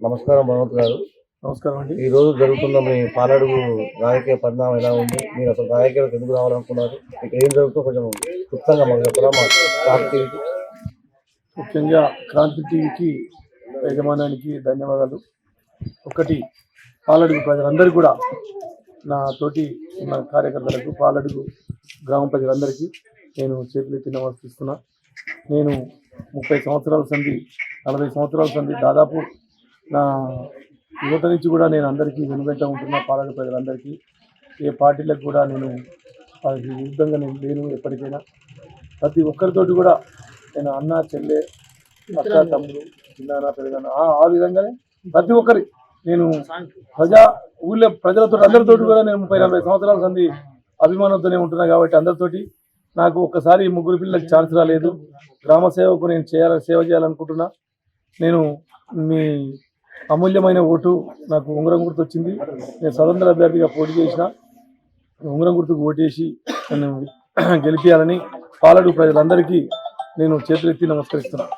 నమస్కారం భగవంత్ గారు. నమస్కారం అండి. ఈ రోజు జరుగుతున్న మీ పాలడుగు రాజకీయ పరిణామం ఎలా ఉంది? మీరు అసలు రాజకీయాలకు ఎందుకు రావాలనుకున్నారు? ఇక్కడ ఏం జరుగుతుందో కొంచెం క్లుప్తంగా మాకు చెప్పరా? మా క్రాంతి ముఖ్యంగా క్రాంతి టీవీకి యజమానానికి ధన్యవాదాలు. ఒకటి, పాలడుగు ప్రజలందరూ కూడా, నా తోటి ఉన్న కార్యకర్తలకు, పాలడుగు గ్రామ ప్రజలందరికీ నేను చేతులెత్తి నమస్కరిస్తున్నా. నేను 30 సంవత్సరాల సంధి, 40 సంవత్సరాల సంధి, దాదాపు నా యువత నుంచి కూడా నేను అందరికీ వెనువెంట ఉంటున్న పాలడుగు ప్రజలందరికీ. ఏ పార్టీలకు కూడా నేను వారికి విరుద్ధంగా నేను లేను. ఎప్పటికైనా ప్రతి ఒక్కరితోటి కూడా నేను అన్న, చెల్లె, అక్క, తమ్ముడు, చిన్నాన్న, పెద్దన్న ఆ విధంగానే ప్రతి ఒక్కరి నేను ఊళ్ళో ప్రజలతో అందరితోటి కూడా నేను 30-40 సంవత్సరాల సంధి అభిమానంతోనే ఉంటున్నా. కాబట్టి అందరితోటి నాకు ఒక్కసారి ముగ్గురు పిల్లలకి ఛాన్స్ రాలేదు. గ్రామ సేవకు నేను సేవ చేయాలనుకుంటున్నా. నేను మీ అమూల్యమైన ఓటు నాకు ఉంగరం గుర్తు వచ్చింది. నేను స్వతంత్ర అభ్యర్థిగా పోటీ చేసిన. ఉంగరం గుర్తుకు ఓటేసి నన్ను గెలిపించాలని పాలడుగు ప్రజలందరికీ నేను చేతులెత్తి నమస్కరిస్తున్నాను.